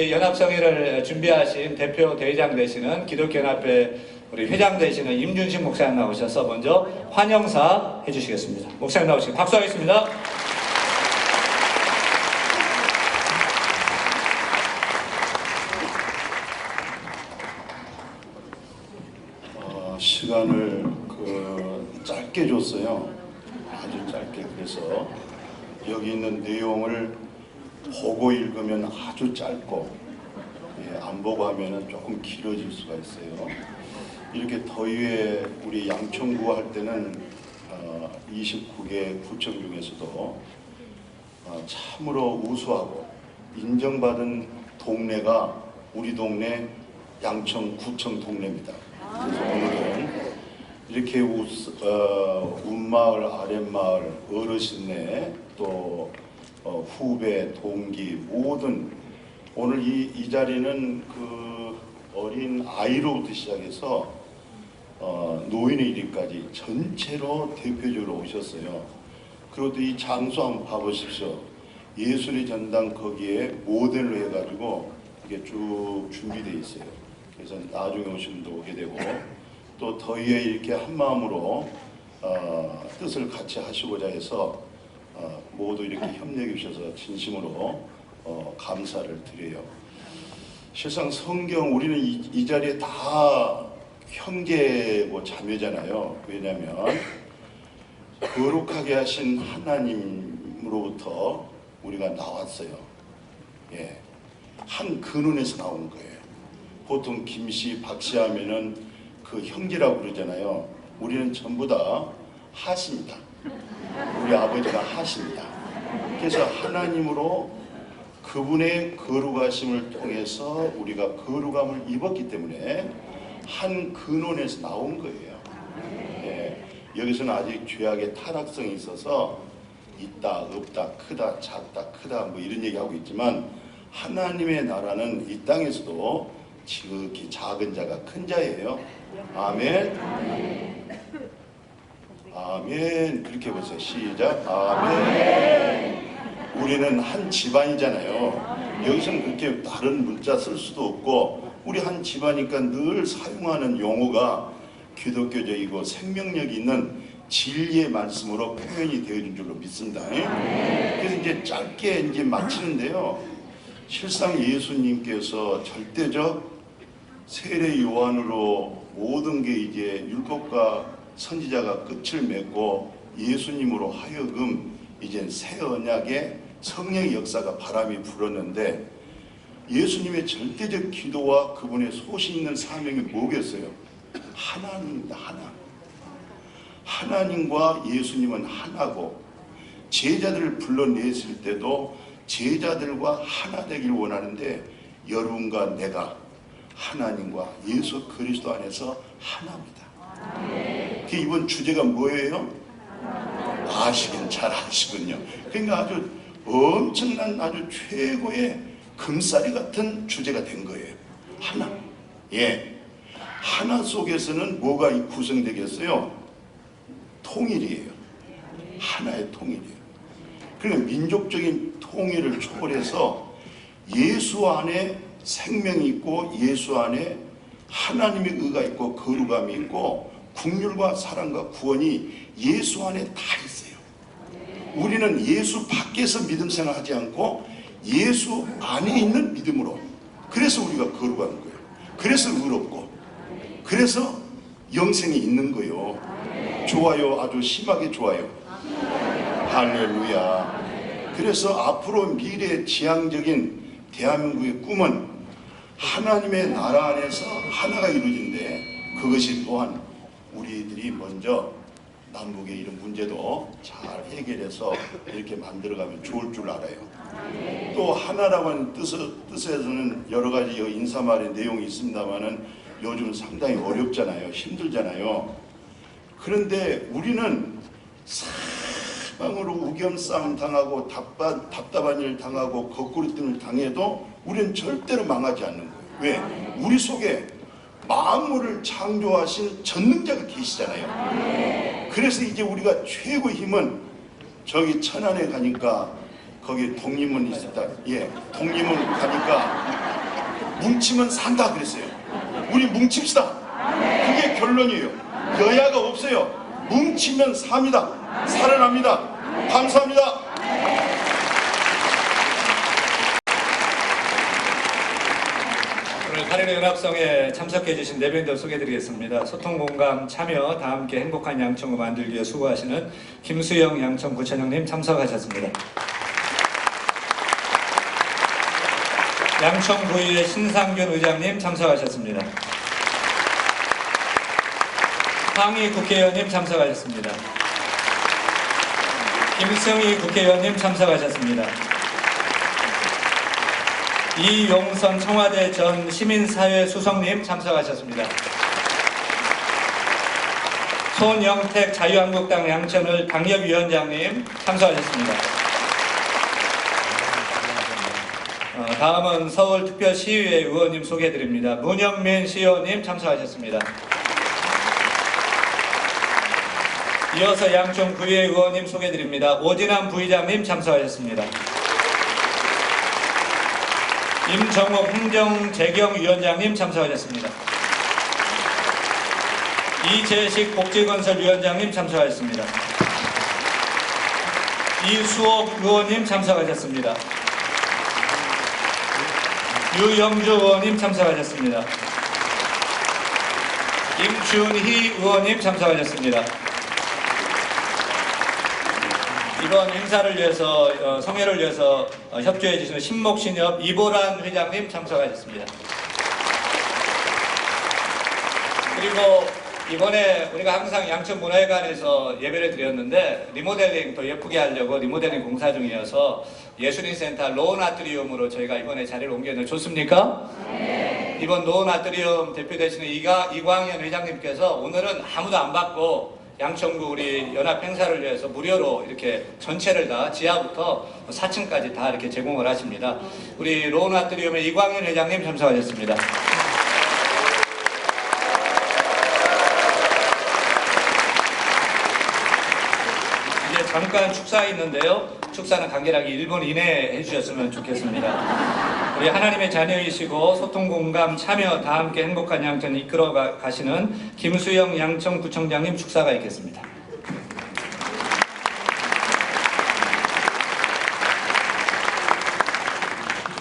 연합성회를 준비하신 대표 대회장 되시는 기독교연합회 우리 회장 되시는 임준식 목사님 나오셔서 먼저 환영사 해주시겠습니다. 목사님 나오시고 박수하겠습니다. 시간을 짧게 줬어요. 아주 짧게. 그래서 여기 있는 내용을 보고 읽으면 아주 짧고, 안 보고 하면 조금 길어질 수가 있어요. 이렇게 더위에 우리 양천구 할 때는 29개 구청 중에서도 참으로 우수하고 인정받은 동네가 우리 동네 양천구청 동네입니다. 그래서 오늘은 이렇게 운마을, 아랫마을, 어르신네, 또 후배, 동기 모든 오늘 이 자리는 그 어린 아이로부터 시작해서 노인의 이르기까지 전체로 대표적으로 오셨어요. 그리고 또 이 장소 한번 봐보십시오. 예술의 전당 거기에 모델로 해가지고 이게 쭉 준비되어 있어요. 그래서 나중에 오신 분도 오게 되고, 또 더위에 이렇게 한 마음으로 뜻을 같이 하시고자 해서 모두 이렇게 협력해 주셔서 진심으로 감사를 드려요. 실상 성경 우리는 이 자리에 다 형제고 자매잖아요. 왜냐하면 거룩하게 하신 하나님으로부터 우리가 나왔어요. 한 근원에서 나온 거예요. 보통 김씨, 박씨 하면은 그 형제라고 그러잖아요. 우리는 전부 다 하십니다. 우리 아버지가 하십니다. 그래서 하나님으로 그분의 거룩하심을 통해서 우리가 거룩함을 입었기 때문에 한 근원에서 나온 거예요. 여기서는 아직 죄악의 타락성이 있어서 있다, 없다, 크다, 작다, 크다 뭐 이런 얘기하고 있지만, 하나님의 나라는 이 땅에서도 지극히 작은 자가 큰 자예요. 아멘. 아멘. 그렇게 해보세요. 시작. 아멘. 우리는 한 집안이잖아요. 여기서는 그렇게 다른 문자 쓸 수도 없고, 우리 한 집안이니까 늘 사용하는 용어가 기독교적이고 생명력이 있는 진리의 말씀으로 표현이 되어진 줄로 믿습니다. 그래서 이제 짧게 이제 마치는데요. 실상 예수님께서 절대적 세례 요한으로 모든 게 이제 율법과 선지자가 끝을 맺고 예수님으로 하여금 이제 새 언약의 성령의 역사가 바람이 불었는데, 예수님의 절대적 기도와 그분의 소신 있는 사명이 뭐겠어요? 하나님입니다. 하나님과 예수님은 하나고, 제자들을 불러냈을 때도 제자들과 하나 되길 원하는데, 여러분과 내가 하나님과 예수 그리스도 안에서 하나입니다. 이번 주제가 뭐예요? 아시긴 잘 아시군요. 그러니까 아주 엄청난 아주 최고의 금싸리 같은 주제가 된 거예요. 하나. 하나 속에서는 뭐가 구성되겠어요? 통일이에요. 하나의 통일이에요. 그러니까 민족적인 통일을 초월해서 예수 안에 생명이 있고, 예수 안에 하나님의 의가 있고 거룩함이 있고 긍휼과 사랑과 구원이 예수 안에 다 있어요. 우리는 예수 밖에서 믿음 생활하지 않고 예수 안에 있는 믿음으로, 그래서 우리가 거룩한 거예요. 그래서 의롭고, 그래서 영생이 있는 거예요. 좋아요. 아주 심하게 좋아요. 할렐루야. 그래서 앞으로 미래 지향적인 대한민국의 꿈은 하나님의 나라 안에서 하나가 이루어진데, 그것이 또한 우리들이 먼저 남북의 이런 문제도 잘 해결해서 이렇게 만들어가면 좋을 줄 알아요. 또 하나라고 하는 뜻에서는 여러 가지 인사말의 내용이 있습니다만은 요즘 상당히 어렵잖아요. 힘들잖아요. 그런데 우리는 사방으로 우겨싸움 당하고 답답한 일 당하고 거꾸로뜸을 당해도 우리는 절대로 망하지 않는 거예요. 왜? 우리 속에 만물을 창조하신 전능자가 계시잖아요. 그래서 이제 우리가 최고의 힘은 저기 천안에 가니까 거기 독립문 있었다. 예, 독립문 가니까 뭉치면 산다 그랬어요. 우리 뭉칩시다. 그게 결론이에요. 여야가 없어요. 뭉치면 삽니다. 살아납니다. 감사합니다. 오늘 8.15 연합성에 참석해 주신 내빈들 소개해드리겠습니다. 소통공감 참여 다함께 행복한 양천구 만들기 위해 수고하시는 김수영 양천구청장님 참석하셨습니다. 양천구의회 신상균 의장님 참석하셨습니다. 황희 국회의원님 참석하셨습니다. 김승희 국회의원님 참석하셨습니다. 이용선 청와대 전 시민사회 수석님 참석하셨습니다. 손영택 자유한국당 양천을 당협위원장님 참석하셨습니다. 다음은 서울특별시의회 의원님 소개해드립니다. 문영민 시의원님 참석하셨습니다. 이어서 양천구의회 의원님 소개해드립니다. 오진환 부의장님 참석하셨습니다. 임정욱 행정재경위원장님 참석하셨습니다. 이재식 복지건설위원장님 참석하셨습니다. 이수옥 의원님 참석하셨습니다. 유영주 의원님 참석하셨습니다. 임준희 의원님 참석하셨습니다. 이번 행사를 위해서 성회를 위해서 협조해 주시는 신목신협 이보란 회장님 참석하셨습니다. 그리고 이번에 우리가 항상 양천문화회관에서 예배를 드렸는데 리모델링 더 예쁘게 하려고 리모델링 공사 중이어서 예술인센터 로운아트리움으로 저희가 이번에 자리를 옮겼는데 좋습니까? 네. 이번 로운아트리움 대표되시는 이광현 회장님께서 오늘은 아무도 안 받고 양천구 우리 연합 행사를 위해서 무료로 이렇게 전체를 다 지하부터 4층까지 다 이렇게 제공을 하십니다. 우리 로운아트리움의 이광현 회장님 참석하셨습니다. 이제 잠깐 축사 있는데요. 축사는 간결하게 1분 이내에 해주셨으면 좋겠습니다. 우리 하나님의 자녀이시고 소통공감 참여 다함께 행복한 양천 이끌어 가시는 김수영 양천구청장님 축사가 있겠습니다.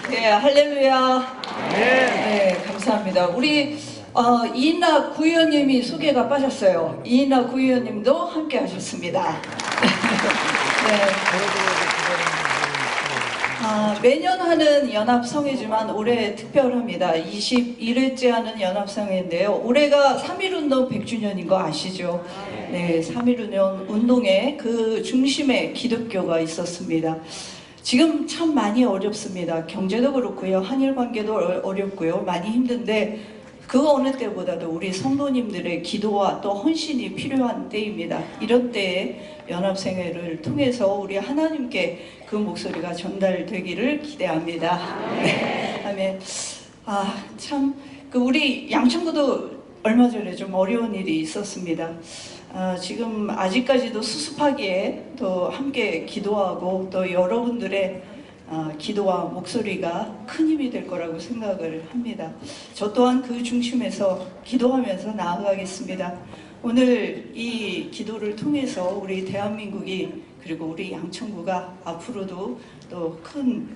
네, 할렐루야. 네, 감사합니다. 우리 이인나 구의원님이 소개가 빠졌어요. 이인나 구의원님도 함께 하셨습니다. 네. 매년 하는 연합성회지만 올해 특별합니다. 21회째 하는 연합성회인데요. 올해가 3.1운동 100주년인 거 아시죠? 네, 3.1운동의 그 중심에 기독교가 있었습니다. 지금 참 많이 어렵습니다. 경제도 그렇고요. 한일 관계도 어렵고요. 많이 힘든데 그 어느 때보다도 우리 성도님들의 기도와 또 헌신이 필요한 때입니다. 이런 때에 연합생회를 통해서 우리 하나님께 그 목소리가 전달되기를 기대합니다. 네. 아멘. 참, 우리 양천구도 얼마 전에 좀 어려운 일이 있었습니다. 지금 아직까지도 수습하기에 또 함께 기도하고 또 여러분들의 기도와 목소리가 큰 힘이 될 거라고 생각을 합니다. 저 또한 그 중심에서 기도하면서 나아가겠습니다. 오늘 이 기도를 통해서 우리 대한민국이 그리고 우리 양천구가 앞으로도 또 큰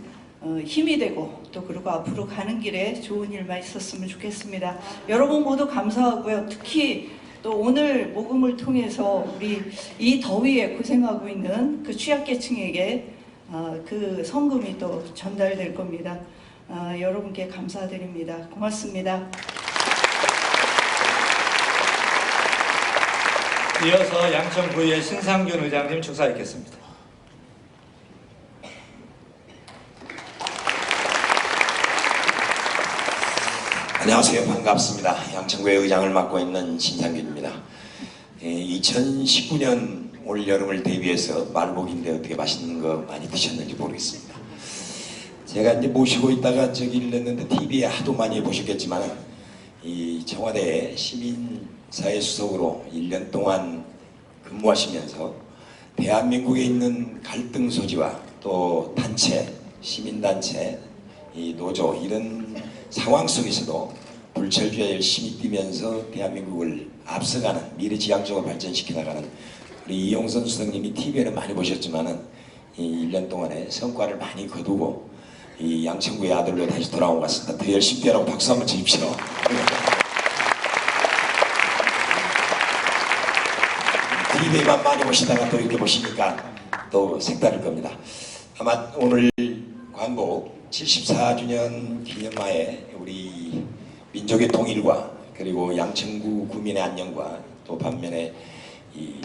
힘이 되고 또 그리고 앞으로 가는 길에 좋은 일만 있었으면 좋겠습니다. 여러분 모두 감사하고요. 특히 또 오늘 복음을 통해서 우리 이 더위에 고생하고 있는 그 취약계층에게 그 성금이 또 전달될 겁니다. 여러분께 감사드립니다. 고맙습니다. 이어서 양천구의회 신상균 의장님 축사 있겠습니다. 안녕하세요. 반갑습니다. 양천구의 의장을 맡고 있는 신상균입니다. 2019년 올 여름을 대비해서 말복인데 어떻게 맛있는 거 많이 드셨는지 모르겠습니다. 제가 이제 모시고 있다가 저기를 냈는데 TV에 하도 많이 보셨겠지만 이 청와대 시민사회 수석으로 1년 동안 근무하시면서 대한민국에 있는 갈등 소지와 또 단체, 시민단체, 이 노조 이런 상황 속에서도 불철주야 열심히 뛰면서 대한민국을 앞서가는 미래지향적으로 발전시켜 나가는 우리 이용선 수석님이 TV에는 많이 보셨지만은 이 1년 동안에 성과를 많이 거두고 이 양천구의 아들로 다시 돌아온 것 같습니다. 더 열심히 뛰라고 박수 한번 주십시오. TV에만 많이 보시다가 또 이렇게 보시니까 또 색다를 겁니다. 아마 오늘 광복 74주년 기념하에 우리 민족의 통일과 그리고 양천구 구민의 안녕과 또 반면에 이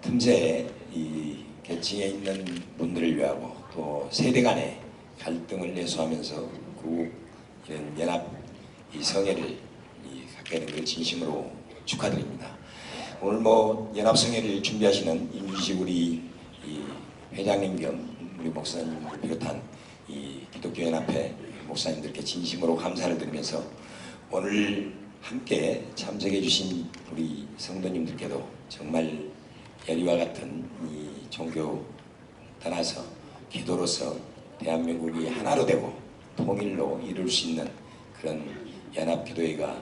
틈새에 이 계층에 있는 분들을 위하고 또 세대 간의 갈등을 해소하면서 그 이런 연합 이 성회를 갖게 된 걸 진심으로 축하드립니다. 오늘 뭐 연합 성회를 준비하시는 임주식 우리 이 회장님 겸 우리 목사님을 비롯한 이 기독교 연합회 목사님들께 진심으로 감사를 드리면서 오늘 함께 참석해 주신 우리 성도님들께도 정말 예리와 같은 이 종교 떠나서 기도로서 대한민국이 하나로 되고 통일로 이룰 수 있는 그런 연합기도회가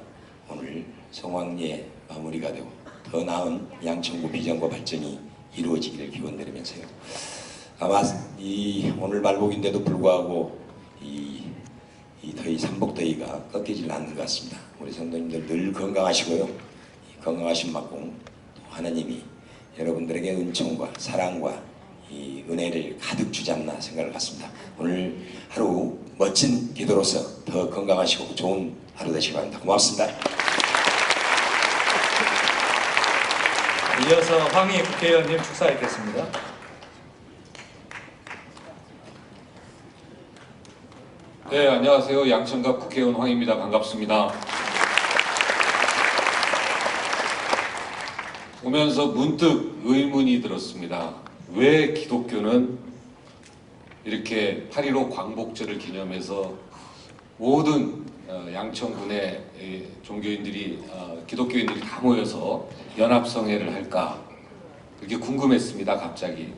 오늘 성황리에 마무리가 되고 더 나은 양천구 비전과 발전이 이루어지기를 기원드리면서요. 아마 이 오늘 말복인데도 불구하고 이 더위 삼복더위가 꺾이질 않는 것 같습니다. 우리 성도님들 늘 건강하시고요. 이 건강하신 만큼 하나님이 여러분들에게 은총과 사랑과 이 은혜를 가득 주지 않나 생각을 갖습니다. 오늘 하루 멋진 기도로서 더 건강하시고 좋은 하루 되시기 바랍니다. 고맙습니다. 이어서 황희 국회의원님 축사하겠습니다. 네, 안녕하세요. 양천갑 국회의원 황희입니다. 반갑습니다. 오면서 문득 의문이 들었습니다. 왜 기독교는 이렇게 8.15 광복절을 기념해서 모든 양천군의 종교인들이 기독교인들이 다 모여서 연합성회를 할까 그렇게 궁금했습니다. 갑자기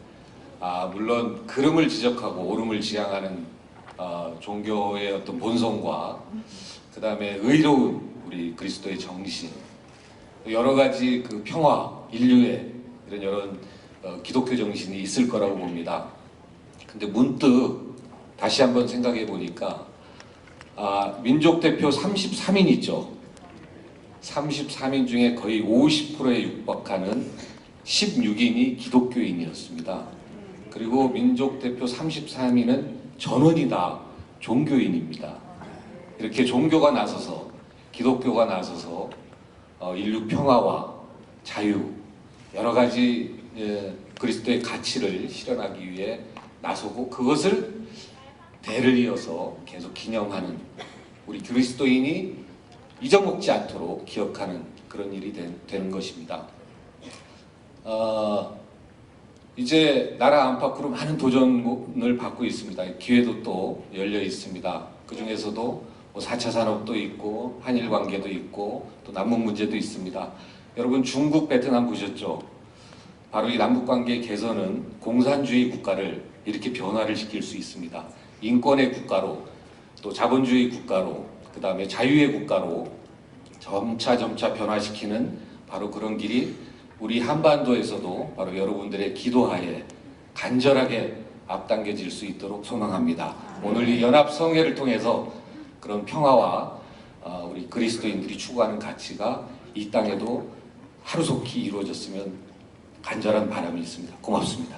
물론 그름을 지적하고 옳음을 지향하는 종교의 어떤 본성과 그 다음에 의로운 우리 그리스도의 정신 여러 가지 그 평화 인류의 이런 기독교 정신이 있을 거라고 봅니다. 근데 문득 다시 한번 생각해 보니까 민족 대표 33인 있죠. 33인 중에 거의 50%에 육박하는 16인이 기독교인이었습니다. 그리고 민족 대표 33인은 전원이 다 종교인입니다. 이렇게 종교가 나서서 기독교가 나서서 인류 평화와 자유 여러 가지 그리스도의 가치를 실현하기 위해 나서고 그것을 대를 이어서 계속 기념하는 우리 그리스도인이 잊어먹지 않도록 기억하는 그런 일이 되는 것입니다. 이제 나라 안팎으로 많은 도전을 받고 있습니다. 기회도 또 열려 있습니다. 그 중에서도 4차 산업도 있고 한일 관계도 있고 또 남북 문제도 있습니다. 여러분 중국 베트남 보셨죠? 바로 이 남북 관계 개선은 공산주의 국가를 이렇게 변화를 시킬 수 있습니다. 인권의 국가로 또 자본주의 국가로 그 다음에 자유의 국가로 점차 변화시키는 바로 그런 길이 우리 한반도에서도 바로 여러분들의 기도하에 간절하게 앞당겨질 수 있도록 소망합니다. 오늘 이 연합성회를 통해서 그런 평화와 우리 그리스도인들이 추구하는 가치가 이 땅에도 하루속히 이루어졌으면 간절한 바람이 있습니다. 고맙습니다.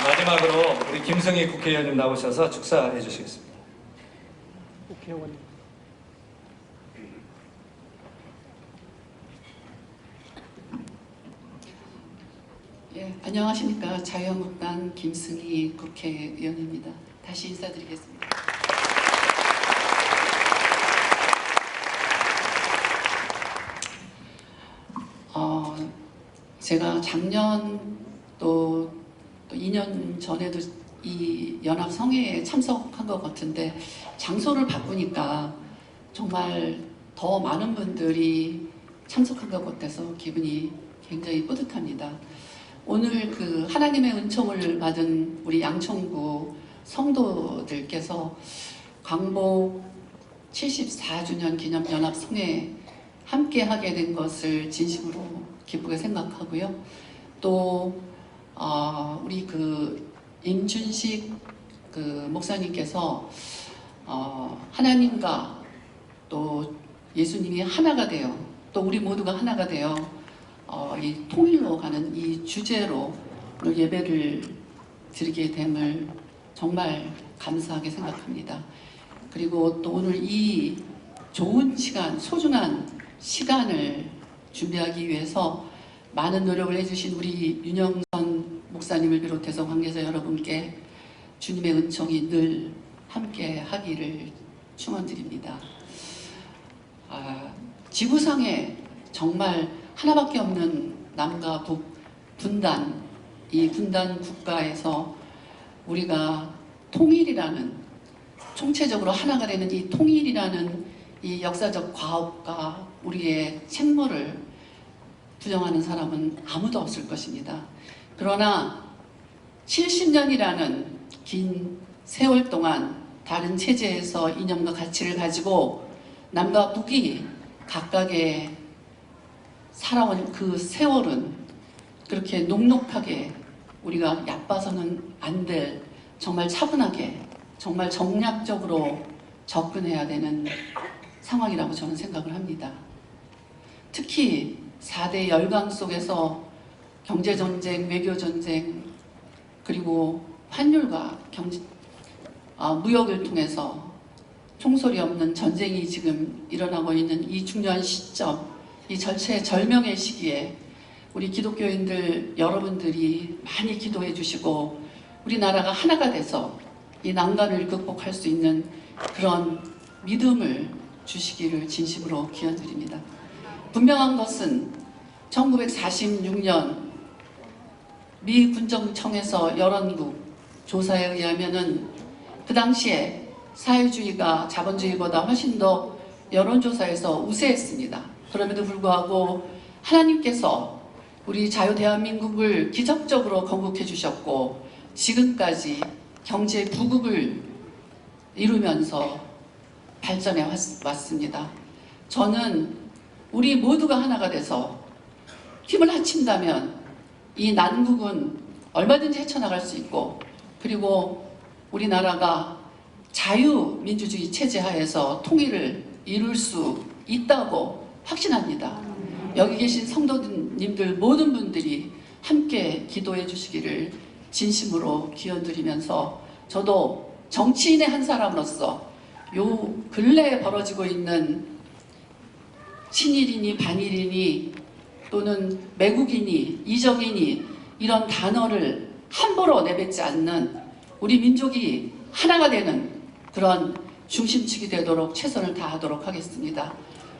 마지막으로 우리 김승희 국회의원님 나오셔서 축사해 주시겠습니다. 국회의원. 예, 안녕하십니까. 자유한국당 김승희 국회의원입니다. 다시 인사드리겠습니다. 제가 작년 또 2년 전에도 이 연합성회에 참석한 것 같은데 장소를 바꾸니까 정말 더 많은 분들이 참석한 것 같아서 기분이 굉장히 뿌듯합니다. 오늘 그 하나님의 은총을 받은 우리 양천구 성도들께서 광복 74주년 기념 연합 성회에 함께 하게 된 것을 진심으로 기쁘게 생각하고요. 또 우리 그 임준식 그 목사님께서 하나님과 또 예수님이 하나가 되어 또 우리 모두가 하나가 되어 이 통일로 가는 이 주제로 오늘 예배를 드리게 됨을 정말 감사하게 생각합니다. 그리고 또 오늘 이 좋은 시간, 소중한 시간을 준비하기 위해서 많은 노력을 해주신 우리 윤영선 목사님을 비롯해서 관계자 여러분께 주님의 은총이 늘 함께 하기를 축원드립니다. 지구상에 정말 하나밖에 없는 남과 북 분단, 이 분단 국가에서 우리가 통일이라는, 총체적으로 하나가 되는 이 통일이라는 이 역사적 과업과 우리의 책무를 부정하는 사람은 아무도 없을 것입니다. 그러나 70년이라는 긴 세월 동안 다른 체제에서 이념과 가치를 가지고 남과 북이 각각의 살아온 그 세월은 그렇게 녹록하게 우리가 얕봐서는 안 될, 정말 차분하게, 정말 정략적으로 접근해야 되는 상황이라고 저는 생각을 합니다. 특히 4대 열강 속에서 경제전쟁, 외교전쟁, 그리고 환율과 무역을 통해서 총소리 없는 전쟁이 지금 일어나고 있는 이 중요한 시점, 이 절체절명의 시기에 우리 기독교인들 여러분들이 많이 기도해 주시고 우리나라가 하나가 돼서 이 난관을 극복할 수 있는 그런 믿음을 주시기를 진심으로 기원드립니다. 분명한 것은 1946년 미 군정청에서 여론국 조사에 의하면은 그 당시에 사회주의가 자본주의보다 훨씬 더 여론조사에서 우세했습니다. 그럼에도 불구하고 하나님께서 우리 자유 대한민국을 기적적으로 건국해 주셨고 지금까지 경제 부국을 이루면서 발전해 왔습니다. 저는 우리 모두가 하나가 돼서 힘을 합친다면 이 난국은 얼마든지 헤쳐나갈 수 있고, 그리고 우리나라가 자유민주주의 체제 하에서 통일을 이룰 수 있다고 확신합니다. 여기 계신 성도님들 모든 분들이 함께 기도해 주시기를 진심으로 기원드리면서, 저도 정치인의 한 사람으로서 요 근래에 벌어지고 있는 친일이니 반일이니 또는 매국이니 이적이니 이런 단어를 함부로 내뱉지 않는 우리 민족이 하나가 되는 그런 중심축이 되도록 최선을 다하도록 하겠습니다.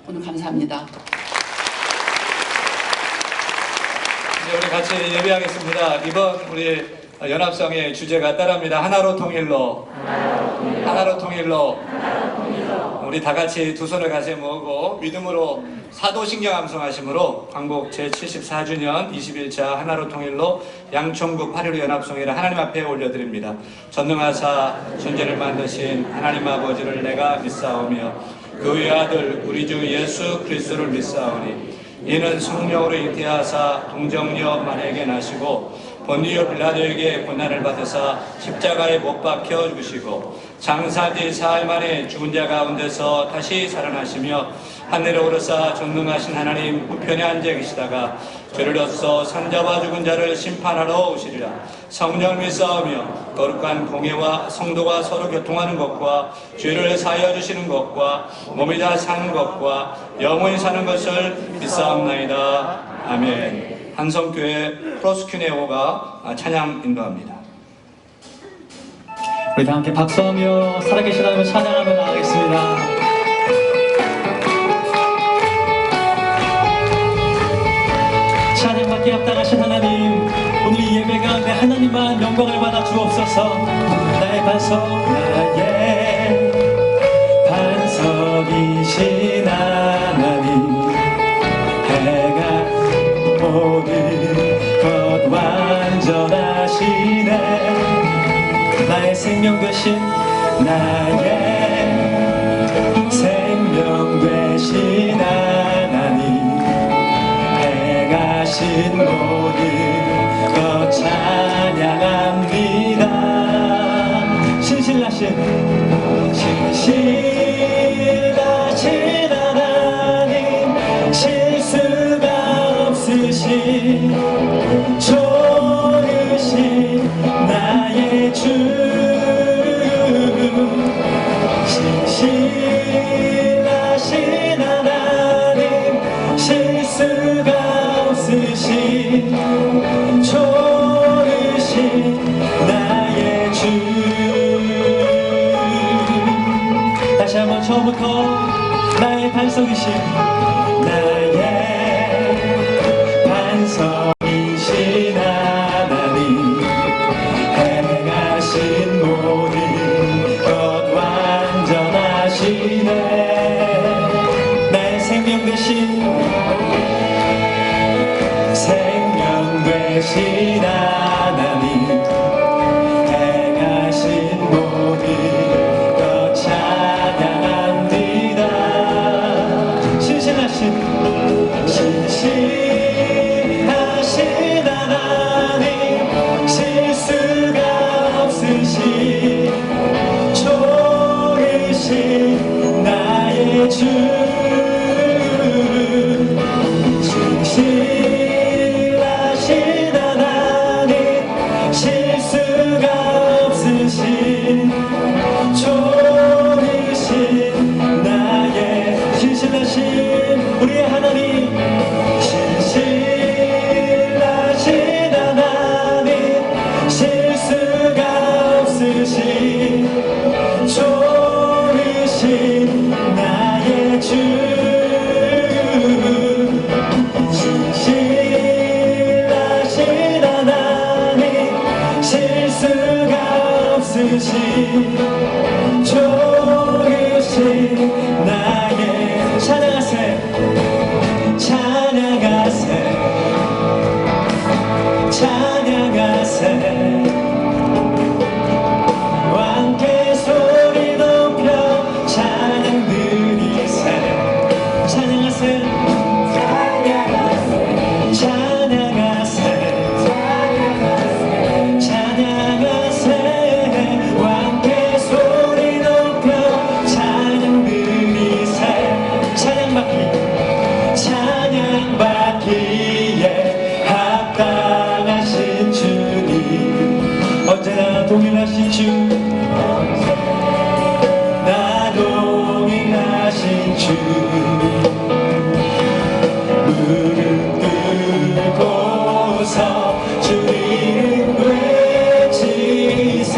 오늘 감사합니다. 이제 우리 같이 예배하겠습니다. 이번 우리 연합성의 주제가 따라합니다. 하나로 통일로, 하나로 통일로. 우리 다 같이 두 손을 가슴에 모으고 믿음으로 사도신경 암송하심으로 광복 제74주년 21차 하나로 통일로 양천구 8.15 연합성회를 하나님 앞에 올려드립니다. 전능하사 천지를 만드신 하나님 아버지를 내가 믿사오며 그 외아들 우리 주 예수 그리스도를 믿사오니 이는 성령으로 잉태하사 동정녀 마리아에게 나시고 본디오 빌라도에게 고난을 받으사 십자가에 못 박혀 죽으시고 장사지 사흘 만에 죽은 자 가운데서 다시 살아나시며 하늘에 오르사 전능하신 하나님 우편에 앉아 계시다가 죄를 얻어 산자와 죽은 자를 심판하러 오시리라. 성령 믿사오며 거룩한 공예와 성도가 서로 교통하는 것과 죄를 사하여 주시는 것과 몸이 다 사는 것과 영원히 사는 것을 믿사옵나이다. 아멘. 한성교회 프로스큐네오가 찬양 인도합니다. 우리 다 함께 박수하며 살아계신 하나님을 찬양하며 나가겠습니다. 찬양받기 합당하신 하나님, 오늘 이 예배 가운데 하나님만 영광을 받아 주옵소서. 나의 반석, 나의 반석이신 하나님, 해가 모든 것 생명 되신 나의 생명 되신 하나님 행하신 모든 것 찬양합니다. 신실하신 하나님 실수가 없으신 좋으신 나의 주 신실하신 하나님 실수가 없으신 좋으신 나의 주. 다시 한번 처음부터 나의 반석이신 나의 반석이신 하나님 행하신 모든 것 완전하시네. 나의 생명 되신 하나님 행하신 모든 것 찬양합니다. 신실하신 하나님 실수가 없으신 좋으신 나의 주 신실하신 하나님 실수가 없으신 좋으신 나의 신실하신 우리의 하나님 신실하신 하나님 실수가 없으신 좋으신 나의 주 신실하신 하나님 실수가 없으신 좋으신 나의 찬양하세 찬양하세 찬양하세 함께 소리 높여 찬양 드리세 찬양하세 찬양하세 찬양하세 함께 소리 높여 찬양 드리세 찬양받기에 합당하신 주님 언제나 동일하신 주 나 동일하신 주 무릎 꿇고서 주 이름 외치세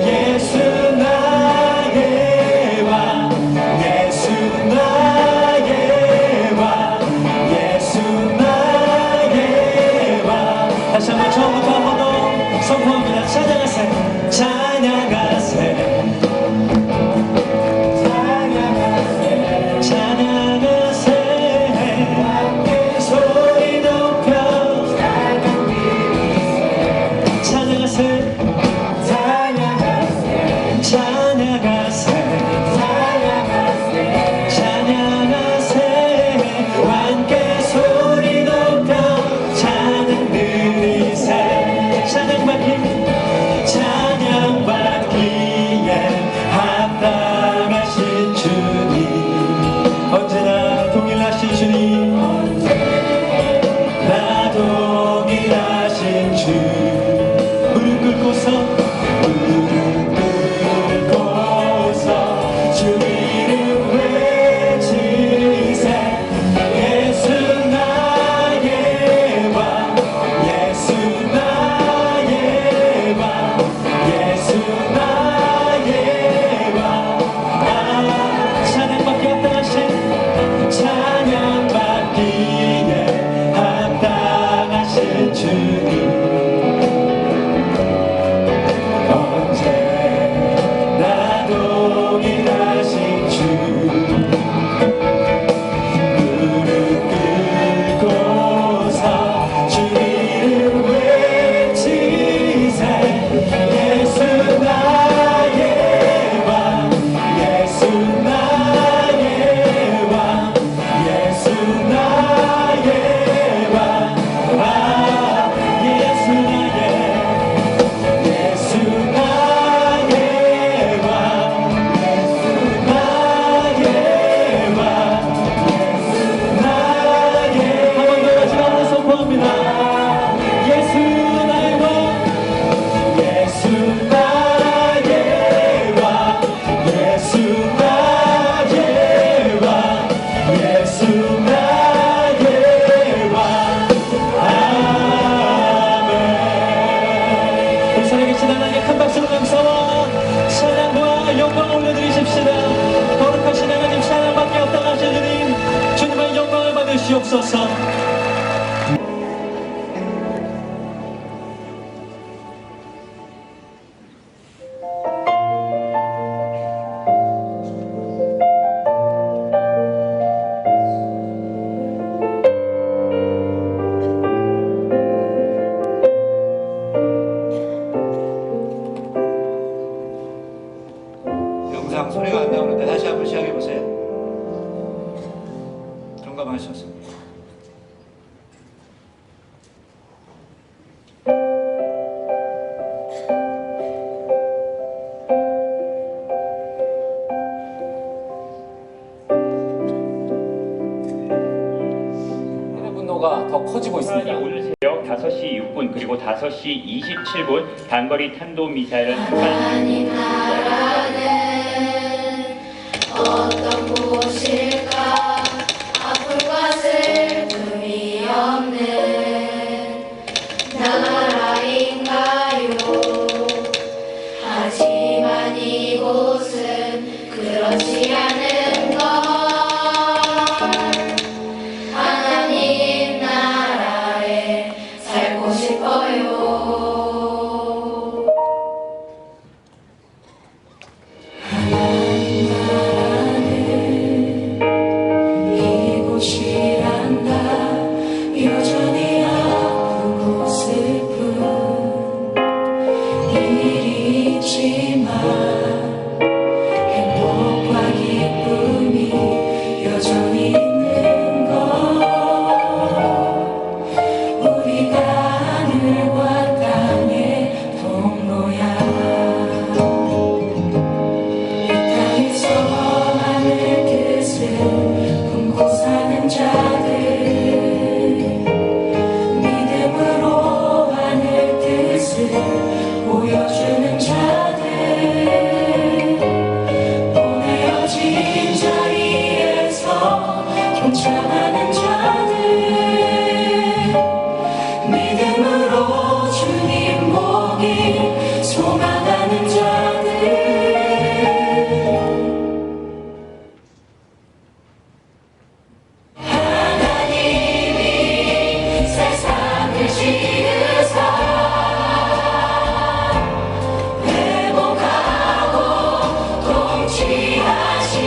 예수 나의 왕 예수 나의 왕 예수 나의 왕 다시 한번 처음부터 한 번 더 선포합니다. 찬양하세 찬양하세 찬양하세 함께 소리 높여 찬양하세 찬양하세 찬양하세 함께 소리 높여 찬양 드리세 찬양받기에 합당하신 주님 언제나 동일하신 주님 나 동일하신 주 무릎 꿇고서 영광 올려드리십시다. 거룩하신 하나님 찬양밖에 없다 하신 주님, 주님의 영광을 받으시옵소서. 영상 소리가 안 나오는데 다시 한번 시작해 보세요. 점검하셨습니다. 분노가 더 커지고 있습니다. 오늘 새벽 5시 6분 그리고 5시 27분 단거리 탄도미사일을 하나님 나라는 어떤 곳일까? 아픔과 슬픔이 없는 나라인가요? 하지만 이곳은 그렇지 않은 것. 하나님 나라에 살고 싶어요. 이곳이란다. 여전히 아프고 슬픈 일이 있지만 행복과 기쁨이 여전히 있는 것. 우리가 하늘과 땅의 통로야. 이 땅에서 하늘 뜻을 품고 사는 자들, 믿음으로 하늘 뜻을 보여주는 자들, 보내어진 자리에서 동참하는 자들, 믿음으로 주님 보길 소망하는 자들. 하나님이 세상을 지으사 회복하고 통치하시네.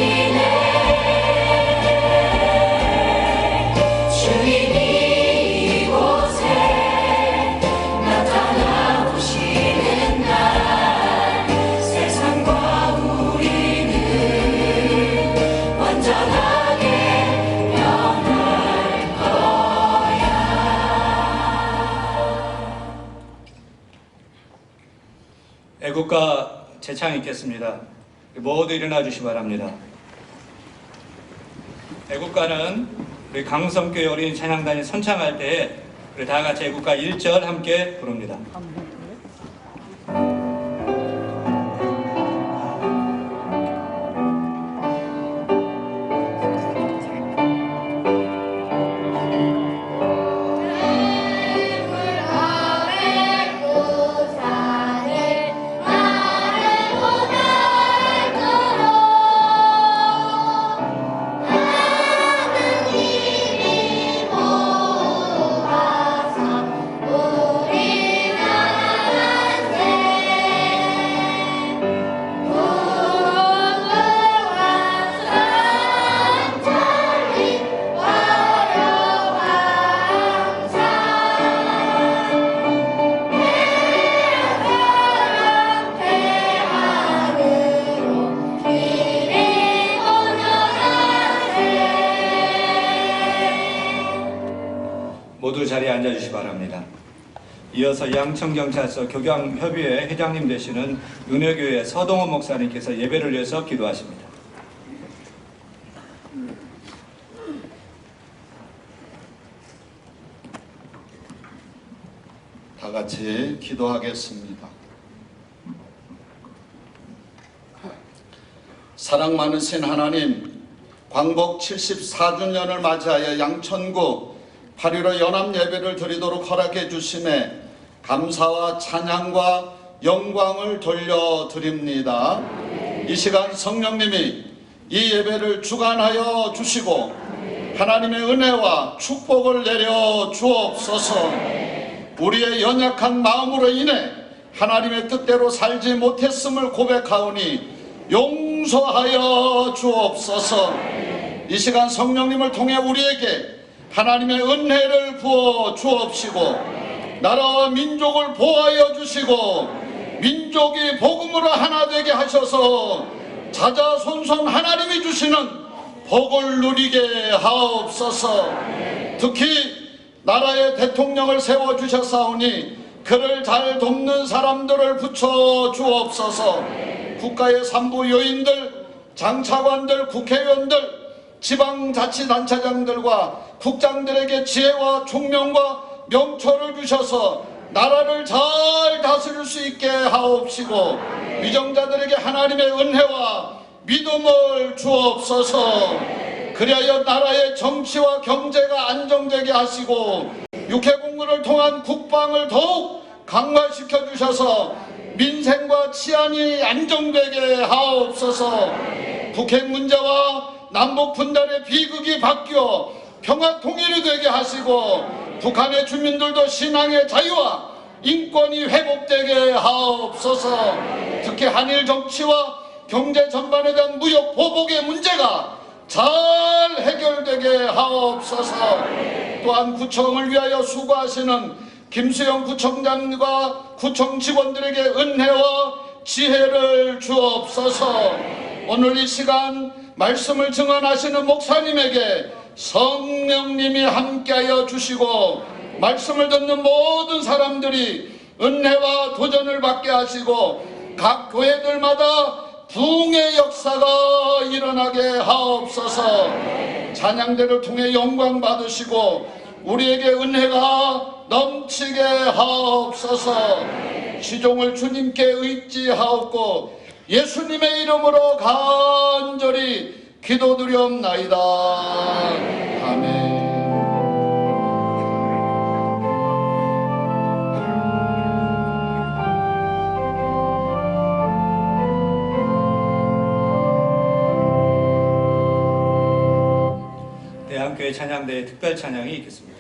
주님이 이곳에 나타나오시는 날 세상과 우리는 완전하게 변할 거야. 애국가 재창 있겠습니다. 모두 일어나 주시 바랍니다. 애국가는 우리 강성교회 어린이 찬양단이 선창할 때에 우리 다 같이 애국가 1절 함께 부릅니다. 모두 자리에 앉아주시기 바랍니다. 이어서 양천경찰서 교경협의회 회장님 되시는 은혜교회 서동원 목사님께서 예배를 위해서 기도하십니다. 다 같이 기도하겠습니다. 사랑 많으신 하나님, 광복 74주년을 맞이하여 양천구 8.15 연합 예배를 드리도록 허락해 주심에 감사와 찬양과 영광을 돌려드립니다. 이 시간 성령님이 이 예배를 주관하여 주시고 하나님의 은혜와 축복을 내려 주옵소서. 우리의 연약한 마음으로 인해 하나님의 뜻대로 살지 못했음을 고백하오니 용서하여 주옵소서. 이 시간 성령님을 통해 우리에게 하나님의 은혜를 부어 주옵시고 나라와 민족을 보호하여 주시고 민족이 복음으로 하나 되게 하셔서 자자손손 하나님이 주시는 복을 누리게 하옵소서. 특히 나라의 대통령을 세워주셨사오니 그를 잘 돕는 사람들을 붙여 주옵소서. 국가의 산부 요인들, 장차관들, 국회의원들, 지방자치단체장들과 국장들에게 지혜와 총명과 명철을 주셔서 나라를 잘 다스릴 수 있게 하옵시고 위정자들에게 하나님의 은혜와 믿음을 주옵소서. 그리하여 나라의 정치와 경제가 안정되게 하시고 육해공무를 통한 국방을 더욱 강화시켜 주셔서 민생과 치안이 안정되게 하옵소서. 북핵 문제와 남북 분단의 비극이 바뀌어 평화 통일이 되게 하시고 북한의 주민들도 신앙의 자유와 인권이 회복되게 하옵소서. 특히 한일 정치와 경제 전반에 대한 무역 보복의 문제가 잘 해결되게 하옵소서. 또한 구청을 위하여 수고하시는 김수영 구청장과 구청 직원들에게 은혜와 지혜를 주옵소서. 오늘 이 시간 말씀을 증언하시는 목사님에게 성령님이 함께하여 주시고 말씀을 듣는 모든 사람들이 은혜와 도전을 받게 하시고 각 교회들마다 부흥의 역사가 일어나게 하옵소서. 찬양대를 통해 영광 받으시고 우리에게 은혜가 넘치게 하옵소서. 시종을 주님께 의지하옵고 예수님의 이름으로 간절히 기도드리옵나이다. 아멘. 대한교회 찬양대의 특별 찬양이 있겠습니다.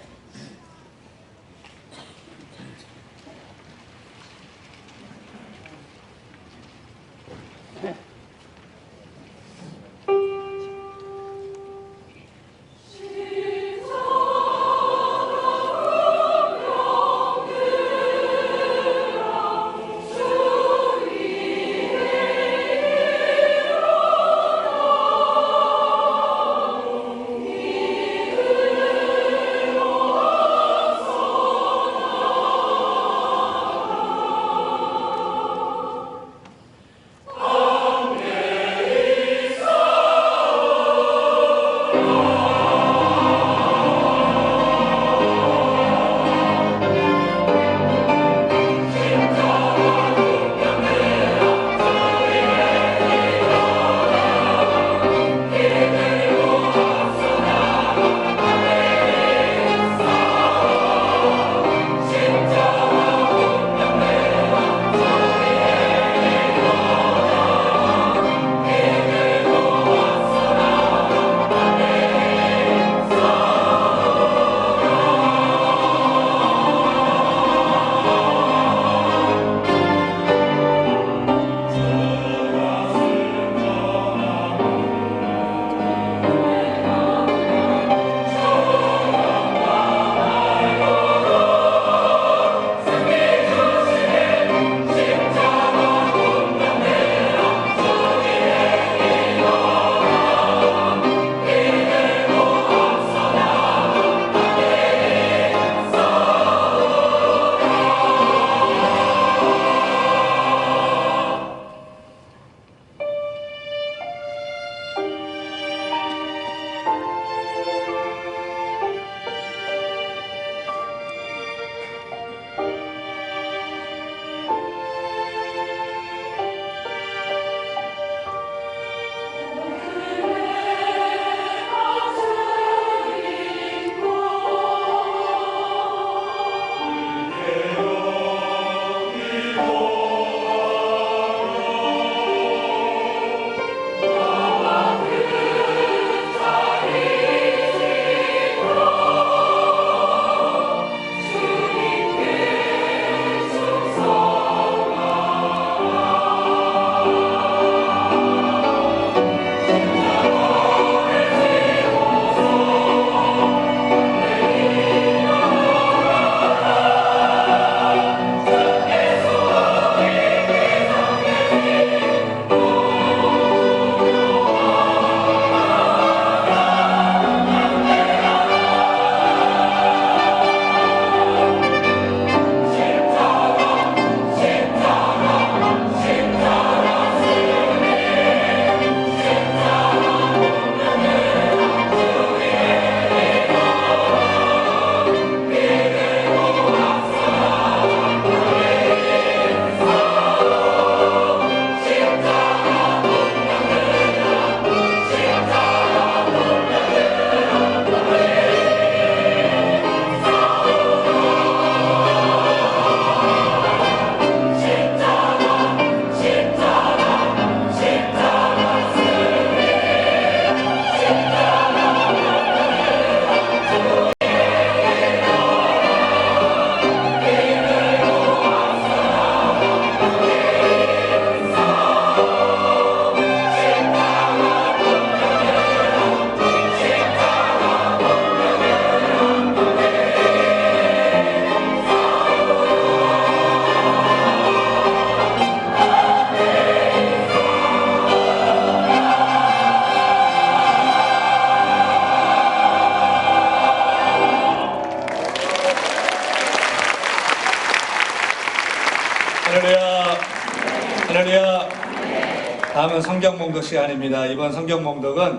다음은 성경 봉독 시간입니다. 이번 성경 봉독은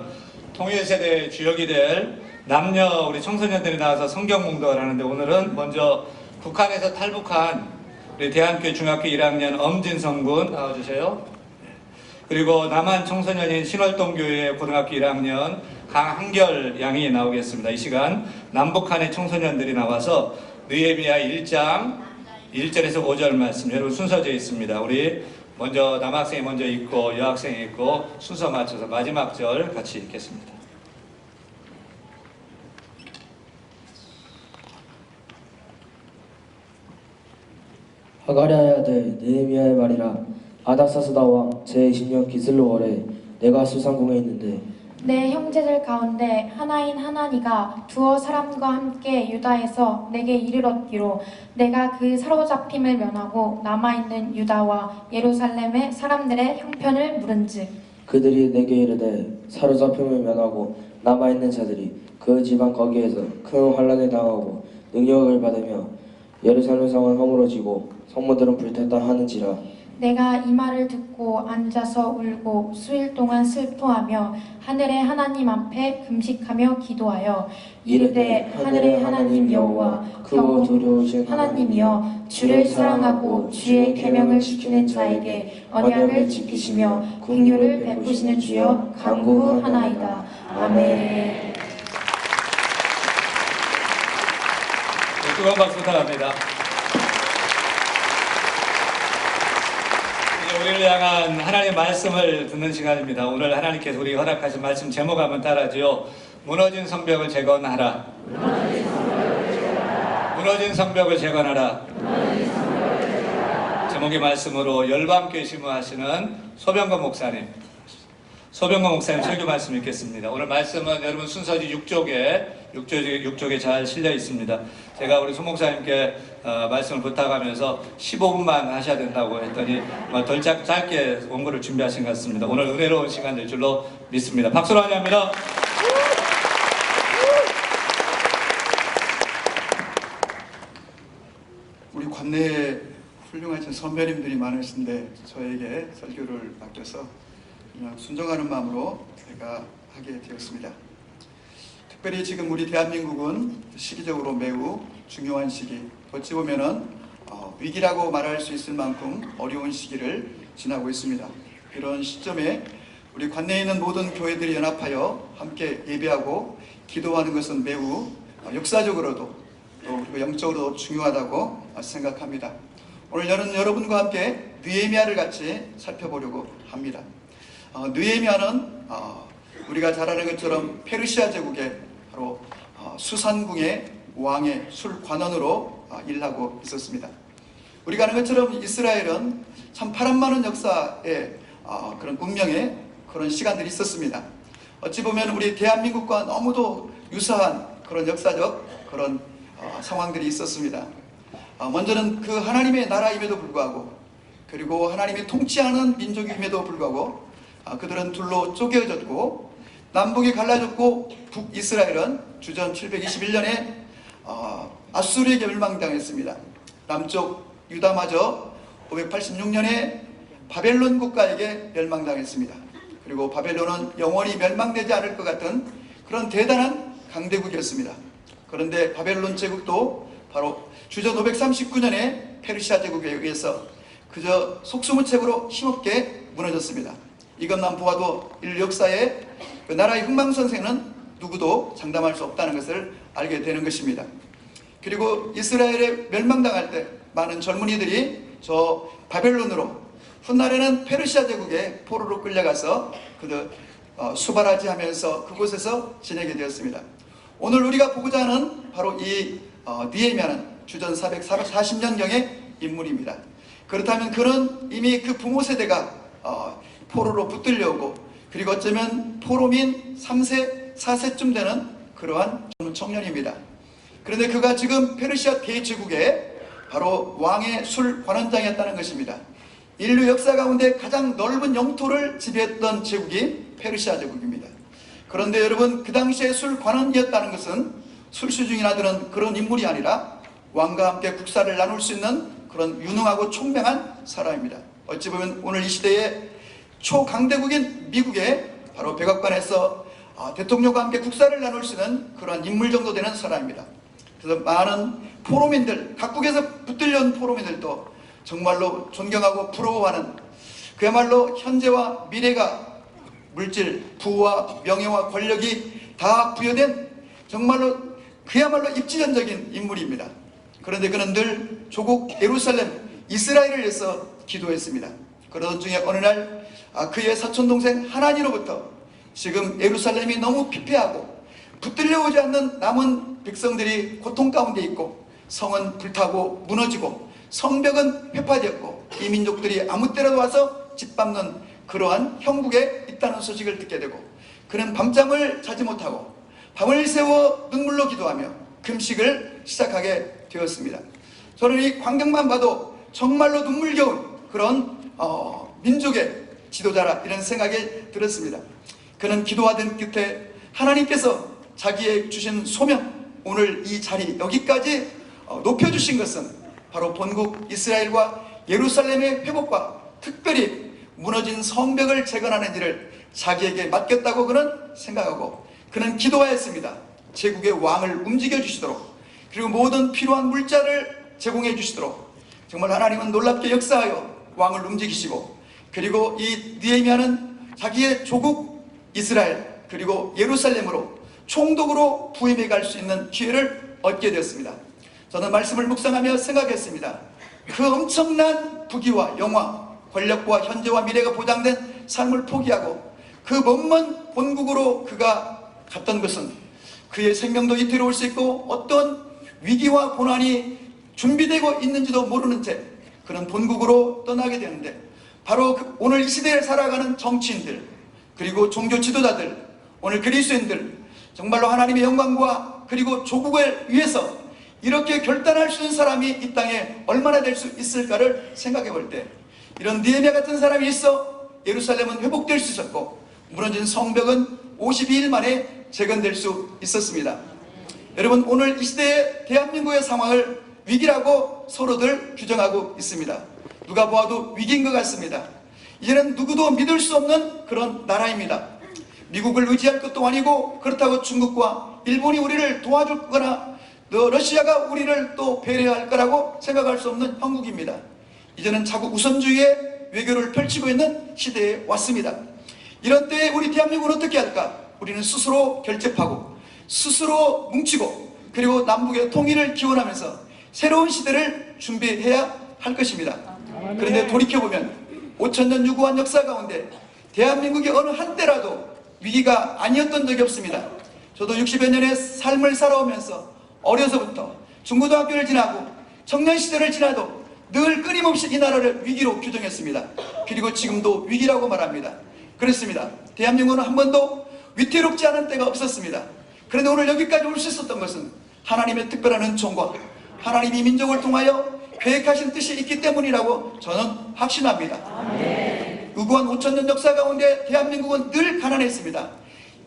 통일세대의 주역이 될 남녀 우리 청소년들이 나와서 성경 봉독을 하는데, 오늘은 먼저 북한에서 탈북한 우리 대한교회 중학교 1학년 엄진성 군 나와주세요. 그리고 남한 청소년인 신월동교회 고등학교 1학년 강한결 양이 나오겠습니다. 이 시간 남북한의 청소년들이 나와서 느헤미야 1장 1절에서 5절 말씀 여러분 순서되어 있습니다. 우리 먼저 남학생이 먼저 읽고 여학생이 읽고 순서 맞춰서 마지막 절 같이 읽겠습니다. 하가랴의 아들 느헤미야의 말이라. 아닥사스다 왕 제20년 기슬로 월에 내가 수상궁에 있는데 내 형제들 가운데 하나인 하나니가 두어 사람과 함께 유다에서 내게 이르렀기로 내가 그 사로잡힘을 면하고 남아있는 유다와 예루살렘의 사람들의 형편을 물은즉 그들이 내게 이르되 사로잡힘을 면하고 남아있는 자들이 그 지방 거기에서 큰 환난에 당하고 능력을 받으며 예루살렘 성은 허물어지고 성문들은 불탔다 하는지라. 내가 이 말을 듣고 앉아서 울고 수일 동안 슬퍼하며 하늘의 하나님 앞에 금식하며 기도하여 이르되 하늘의 하나님 여호와 크고 두려우신 하나님이여 주를 사랑하고 주의 계명을 지키는 자에게 언약을 지키시며 긍휼을 베푸시는 주여 간구하나이다. 아멘. 뜨거운 박수 부탁합니다. 우리를 향한 하나님의 말씀을 듣는 시간입니다. 오늘 하나님께서 우리 허락하신 말씀 제목 한번 따라하죠. 무너진 성벽을 재건하라. 무너진 성벽을 재건하라. 제목의 말씀으로 열방교회 심무하시는 소병건 목사님 설교 말씀 읽겠습니다. 오늘 말씀은 여러분 순서지 6쪽에 잘 실려 있습니다. 제가 우리 소 목사님께 말씀을 부탁하면서 15분만 하셔야 된다고 했더니 덜 짧게 원고를 준비하신 것 같습니다. 오늘 은혜로운 시간 될 줄로 믿습니다. 박수로 환영합니다. 우리 관내에 훌륭하신 선배님들이 많으신데 저에게 설교를 맡겨서 그냥 순종하는 마음으로 제가 하게 되었습니다. 특별히 지금 우리 대한민국은 시기적으로 매우 중요한 시기, 어찌 보면은 위기라고 말할 수 있을 만큼 어려운 시기를 지나고 있습니다. 이런 시점에 우리 관내에 있는 모든 교회들이 연합하여 함께 예배하고 기도하는 것은 매우 역사적으로도 또 그리고 영적으로도 중요하다고 생각합니다. 오늘 여러분과 함께 느헤미야를 같이 살펴보려고 합니다. 느헤미야는 우리가 잘 아는 것처럼 페르시아 제국의 바로 수산궁의 왕의 술관원으로 일하고 있었습니다. 우리가 아는 것처럼 이스라엘은 참 파란만한 역사의 그런 운명의 그런 시간들이 있었습니다. 어찌 보면 우리 대한민국과 너무도 유사한 그런 역사적 그런 상황들이 있었습니다. 먼저는 그 하나님의 나라임에도 불구하고, 그리고 하나님이 통치하는 민족임에도 불구하고 그들은 둘로 쪼개어졌고 남북이 갈라졌고 북이스라엘은 주전 721년에 아수르에게 멸망당했습니다. 남쪽 유다마저 586년에 바벨론 국가에게 멸망당했습니다. 그리고 바벨론은 영원히 멸망되지 않을 것 같은 그런 대단한 강대국이었습니다. 그런데 바벨론 제국도 바로 주전 539년에 페르시아 제국에 의해서 그저 속수무책으로 힘없게 무너졌습니다. 이것만 보아도 인류 역사에 그 나라의 흥망성쇠는 누구도 장담할 수 없다는 것을 알게 되는 것입니다. 그리고 이스라엘에 멸망당할 때 많은 젊은이들이 저 바벨론으로, 훗날에는 페르시아 제국의 포로로 끌려가서 그들 수발하지 하면서 그곳에서 지내게 되었습니다. 오늘 우리가 보고자 하는 바로 이 느헤미야는 주전 440년경의 인물입니다. 그렇다면 그는 이미 그 부모 세대가 포로로 붙들려오고, 그리고 어쩌면 포로민 3세, 4세쯤 되는 그러한 청년입니다. 그런데 그가 지금 페르시아 대제국의 바로 왕의 술 관원장이었다는 것입니다. 인류 역사 가운데 가장 넓은 영토를 지배했던 제국이 페르시아 제국입니다. 그런데 여러분, 그 당시에 술 관원이었다는 것은 술수중이나 드는 그런 인물이 아니라 왕과 함께 국사를 나눌 수 있는 그런 유능하고 총명한 사람입니다. 어찌 보면 오늘 이 시대에 초강대국인 미국의 바로 백악관에서 대통령과 함께 국사를 나눌 수 있는 그러한 인물 정도 되는 사람입니다. 그래서 많은 포로민들, 각국에서 붙들려 온 포로민들도 정말로 존경하고 부러워하는, 그야말로 현재와 미래가 물질, 부와 명예와 권력이 다 부여된 정말로 그야말로 입지전적인 인물입니다. 그런데 그는 늘 조국 예루살렘, 이스라엘을 위해서 기도했습니다. 그러던 중에 어느 날 그의 사촌동생 하나니로부터 지금 예루살렘이 너무 피폐하고 붙들려오지 않는 남은 백성들이 고통 가운데 있고 성은 불타고 무너지고 성벽은 회파되었고 이 민족들이 아무 때라도 와서 짓밟는 그러한 형국에 있다는 소식을 듣게 되고, 그는 밤잠을 자지 못하고 밤을 새워 눈물로 기도하며 금식을 시작하게 되었습니다. 저는 이 광경만 봐도 정말로 눈물겨운 그런 민족의 지도자라 이런 생각이 들었습니다. 그는 기도하던 끝에 하나님께서 자기의 주신 소명, 오늘 이 자리 여기까지 높여주신 것은 바로 본국 이스라엘과 예루살렘의 회복과 특별히 무너진 성벽을 재건하는 일을 자기에게 맡겼다고 그는 생각하고, 그는 기도하였습니다. 제국의 왕을 움직여 주시도록, 그리고 모든 필요한 물자를 제공해 주시도록 정말 하나님은 놀랍게 역사하여 왕을 움직이시고, 그리고 이 느헤미야는 자기의 조국 이스라엘 그리고 예루살렘으로 총독으로 부임해 갈 수 있는 기회를 얻게 되었습니다. 저는 말씀을 묵상하며 생각했습니다. 그 엄청난 부귀와 영화, 권력과 현재와 미래가 보장된 삶을 포기하고 그 먼 본국으로 그가 갔던 것은 그의 생명도 위태로울 수 있고 어떤 위기와 고난이 준비되고 있는지도 모르는 채 그는 본국으로 떠나게 되는데, 바로 오늘 이 시대에 살아가는 정치인들 그리고 종교 지도자들, 오늘 그리스도인들 정말로 하나님의 영광과 그리고 조국을 위해서 이렇게 결단할 수 있는 사람이 이 땅에 얼마나 될 수 있을까를 생각해 볼 때, 이런 느헤미야 같은 사람이 있어 예루살렘은 회복될 수 있었고 무너진 성벽은 52일 만에 재건될 수 있었습니다. 여러분, 오늘 이 시대의 대한민국의 상황을 위기라고 서로들 규정하고 있습니다. 누가 보아도 위기인 것 같습니다. 이제는 누구도 믿을 수 없는 그런 나라입니다. 미국을 의지할 것도 아니고, 그렇다고 중국과 일본이 우리를 도와줄 거나 러시아가 우리를 또 배려할 거라고 생각할 수 없는 형국입니다. 이제는 자국 우선주의의 외교를 펼치고 있는 시대에 왔습니다. 이런 때에 우리 대한민국은 어떻게 할까? 우리는 스스로 결집하고 스스로 뭉치고 그리고 남북의 통일을 기원하면서 새로운 시대를 준비해야 할 것입니다. 그런데 돌이켜보면 5000년 유구한 역사 가운데 대한민국이 어느 한때라도 위기가 아니었던 적이 없습니다. 저도 60여 년의 삶을 살아오면서 어려서부터 중고등학교를 지나고 청년 시절을 지나도 늘 끊임없이 이 나라를 위기로 규정했습니다. 그리고 지금도 위기라고 말합니다. 그렇습니다. 대한민국은 한 번도 위태롭지 않은 때가 없었습니다. 그런데 오늘 여기까지 올 수 있었던 것은 하나님의 특별한 은총과 하나님이 민족을 통하여 계획하신 뜻이 있기 때문이라고 저는 확신합니다. 유구한 5000년 역사 가운데 대한민국은 늘 가난했습니다.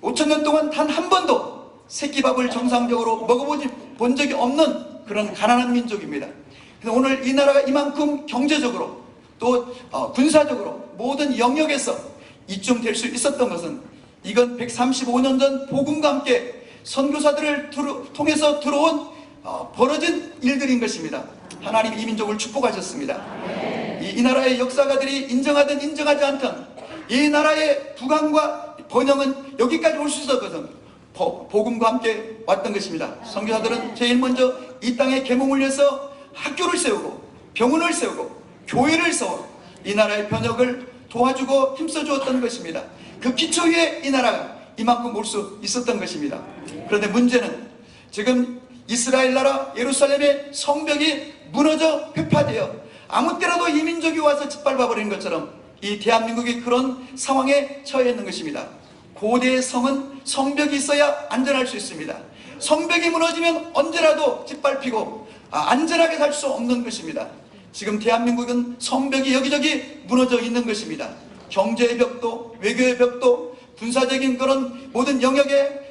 5000년 동안 단 한 번도 새끼밥을 정상적으로 먹어본 적이 없는 그런 가난한 민족입니다. 그래서 오늘 이 나라가 이만큼 경제적으로 또 군사적으로 모든 영역에서 이쯤 될 수 있었던 것은 이건 135년 전 복음과 함께 선교사들을 통해서 들어온 벌어진 일들인 것입니다. 하나님이 이 민족을 축복하셨습니다. 이 나라의 역사가들이 인정하든 인정하지 않든 이 나라의 부강과 번영은 여기까지 올 수 있었거든. 복음과 함께 왔던 것입니다. 선교사들은 제일 먼저 이 땅에 계몽을 위해서 학교를 세우고 병원을 세우고 교회를 세워 이 나라의 번역을 도와주고 힘써주었던 것입니다. 그 기초 위에 이 나라가 이만큼 올 수 있었던 것입니다. 그런데 문제는 지금 이스라엘 나라 예루살렘의 성벽이 무너져 회파되어 아무 때라도 이 민족이 와서 짓밟아 버리는 것처럼 이 대한민국이 그런 상황에 처해 있는 것입니다. 고대의 성은 성벽이 있어야 안전할 수 있습니다. 성벽이 무너지면 언제라도 짓밟히고 안전하게 살 수 없는 것입니다. 지금 대한민국은 성벽이 여기저기 무너져 있는 것입니다. 경제의 벽도, 외교의 벽도, 군사적인 그런 모든 영역에